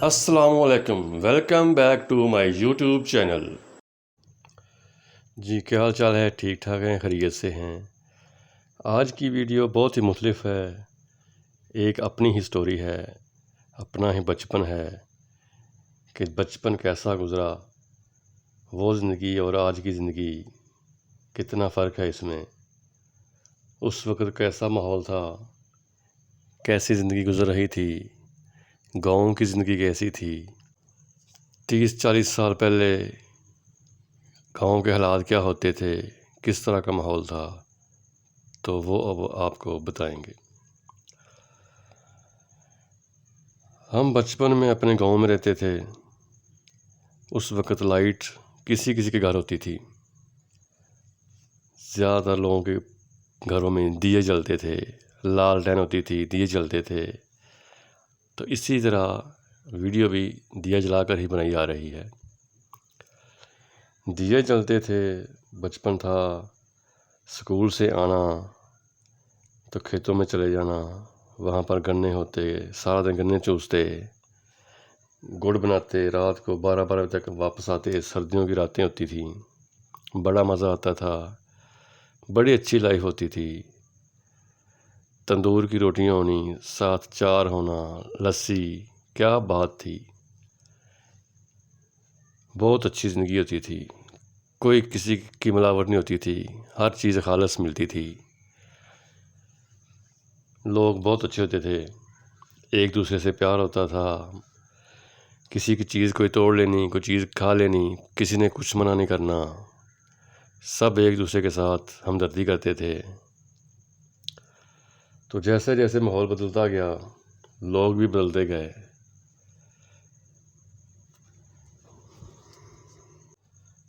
السلام علیکم، welcome back to my YouTube channel. جی کیا حال چال ہے؟ ٹھیک ٹھاک ہیں، خیریت سے ہیں۔ آج کی ویڈیو بہت ہی مختلف ہے، ایک اپنی ہی سٹوری ہے، اپنا ہی بچپن ہے کہ بچپن کیسا گزرا، وہ زندگی اور آج کی زندگی کتنا فرق ہے اس میں، اس وقت کیسا ماحول تھا، کیسی زندگی گزر رہی تھی، گاؤں کی زندگی کیسی تھی، 30-40 سال پہلے گاؤں کے حالات کیا ہوتے تھے، کس طرح کا ماحول تھا، تو وہ اب آپ کو بتائیں گے۔ ہم بچپن میں اپنے گاؤں میں رہتے تھے، اس وقت لائٹ کسی کسی کے گھر ہوتی تھی، زیادہ تر لوگوں کے گھروں میں دیے جلتے تھے، لالٹین ہوتی تھی، دیے جلتے تھے۔ تو اسی طرح ویڈیو بھی دیا جلا کر ہی بنائی جا رہی ہے۔ دیے جلتے تھے، بچپن تھا، اسکول سے آنا تو کھیتوں میں چلے جانا، وہاں پر گنے ہوتے، سارا دن گنے چوستے، گڑ بناتے، رات کو 12 بجے تک واپس آتے، سردیوں کی راتیں ہوتی تھیں، بڑا مزہ آتا تھا، بڑی اچھی لائف ہوتی تھی۔ تندور کی روٹیاں ہونی، ساتھ چار ہونا، لسی، کیا بات تھی، بہت اچھی زندگی ہوتی تھی، کوئی کسی کی ملاوٹ نہیں ہوتی تھی، ہر چیز خالص ملتی تھی، لوگ بہت اچھے ہوتے تھے، ایک دوسرے سے پیار ہوتا تھا، کسی کی چیز کوئی توڑ لینی، کوئی چیز کھا لینی، کسی نے کچھ منع نہیں کرنا، سب ایک دوسرے کے ساتھ ہمدردی کرتے تھے۔ تو جیسے جیسے ماحول بدلتا گیا، لوگ بھی بدلتے گئے۔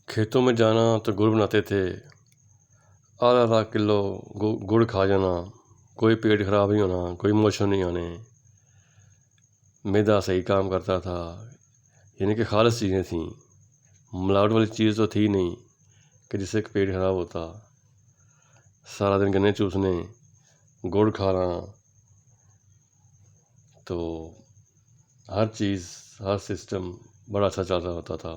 کھیتوں میں جانا تو گڑ بناتے تھے، آدھا کلو گڑ کھا جانا، کوئی پیٹ خراب نہیں ہونا، کوئی موشن نہیں آنے، معدہ صحیح کام کرتا تھا، یعنی کہ خالص چیزیں تھیں، ملاوٹ والی چیز تو تھی نہیں کہ جس سے پیٹ خراب ہوتا۔ سارا دن گنے چوسنے، گڑ کھانا، تو ہر چیز، ہر سسٹم بڑا اچھا چل رہا ہوتا تھا۔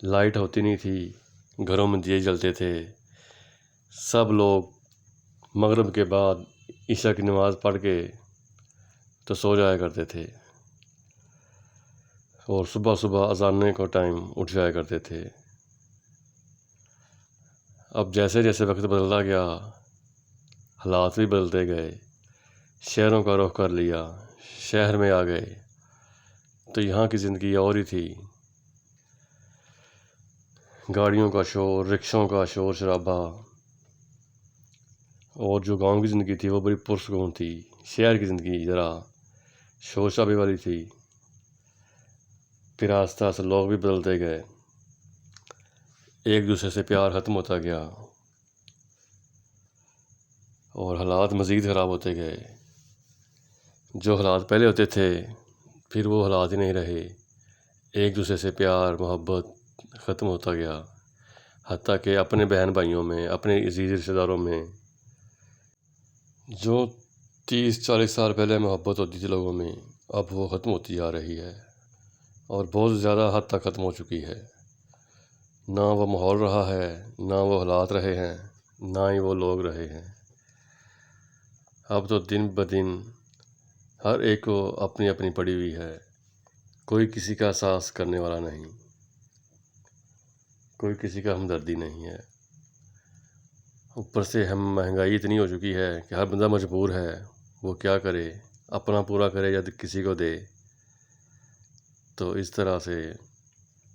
لائٹ ہوتی نہیں تھی، گھروں میں دیے جلتے تھے، سب لوگ مغرب کے بعد عشاء کی نماز پڑھ کے تو سو جایا کرتے تھے، اور صبح صبح اذاننے کو ٹائم اٹھ جایا کرتے تھے۔ اب جیسے جیسے وقت بدلتا گیا، حالات بھی بدلتے گئے، شہروں کا رخ کر لیا، شہر میں آ گئے تو یہاں کی زندگی اور ہی تھی، گاڑیوں کا شور، رکشوں کا شور شرابہ، اور جو گاؤں کی زندگی تھی وہ بڑی پرسکون تھی۔ شہر کی زندگی ذرا شور شرابے والی تھی۔ پھر آہستہ آہستہ لوگ بھی بدلتے گئے، ایک دوسرے سے پیار ختم ہوتا گیا، اور حالات مزید خراب ہوتے گئے۔ جو حالات پہلے ہوتے تھے پھر وہ حالات ہی نہیں رہے، ایک دوسرے سے پیار محبت ختم ہوتا گیا، حتیٰ کہ اپنے بہن بھائیوں میں، اپنے عزیز رشتہ داروں میں جو 30-40 سال پہلے محبت ہوتی تھی لوگوں میں، اب وہ ختم ہوتی جا رہی ہے، اور بہت زیادہ حد تک ختم ہو چکی ہے۔ نہ وہ ماحول رہا ہے، نہ وہ حالات رہے ہیں، نہ ہی وہ لوگ رہے ہیں۔ اب تو دن بدن ہر ایک کو اپنی اپنی پڑی ہوئی ہے، کوئی کسی کا احساس کرنے والا نہیں، کوئی کسی کا ہمدردی نہیں ہے۔ اوپر سے مہنگائی اتنی ہو چکی ہے کہ ہر بندہ مجبور ہے، وہ کیا کرے، اپنا پورا کرے یا کسی کو دے۔ تو اس طرح سے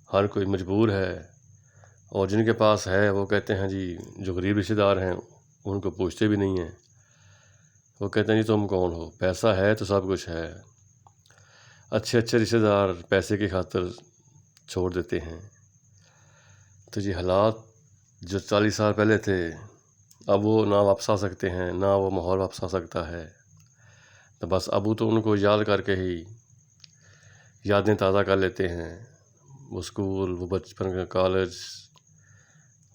ہر کوئی مجبور ہے، اور جن کے پاس ہے وہ کہتے ہیں جی، جو غریب رشتہ دار ہیں ان کو پوچھتے بھی نہیں ہیں، وہ کہتے ہیں جی تم کون ہو، پیسہ ہے تو سب کچھ ہے۔ اچھے اچھے رشتہ دار پیسے کی خاطر چھوڑ دیتے ہیں۔ تو جی حالات جو 40 سال پہلے تھے اب وہ نہ واپس آ سکتے ہیں، نہ وہ ماحول واپس آ سکتا ہے۔ تو بس اب تو ان کو یاد کر کے ہی یادیں تازہ کر لیتے ہیں، وہ اسکول، وہ بچپن کا کالج،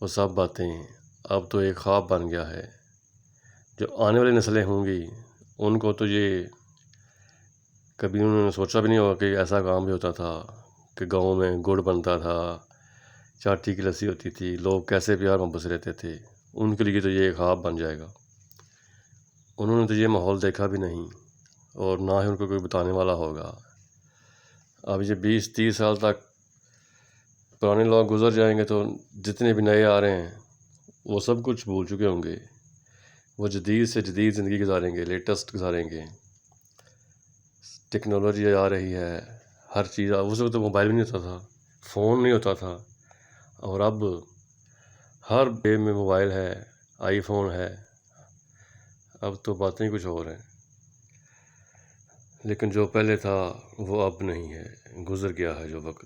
وہ سب باتیں اب تو ایک خواب بن گیا ہے۔ جو آنے والی نسلیں ہوں گی ان کو تو یہ کبھی انہوں نے سوچا بھی نہیں ہوگا کہ ایسا کام بھی ہوتا تھا کہ گاؤں میں گڑ بنتا تھا، چاٹی کی لسی ہوتی تھی، لوگ کیسے پیار محبت سے رہتے تھے۔ ان کے لیے تو یہ ایک خواب بن جائے گا۔ انہوں نے تو یہ ماحول دیکھا بھی نہیں، اور نہ ہی ان کو کوئی بتانے والا ہوگا۔ اب یہ 20-30 سال تک پرانے لوگ گزر جائیں گے تو جتنے بھی نئے آ رہے ہیں وہ سب کچھ بھول چکے ہوں گے۔ وہ جدید سے جدید زندگی گزاریں گے، لیٹسٹ گزاریں گے۔ ٹیکنالوجی آ رہی ہے، ہر چیز۔ اس وقت تو موبائل بھی نہیں ہوتا تھا، فون نہیں ہوتا تھا، اور اب ہر بے میں موبائل ہے، آئی فون ہے۔ اب تو باتیں کچھ اور ہیں، لیکن جو پہلے تھا وہ اب نہیں ہے، گزر گیا ہے جو وقت۔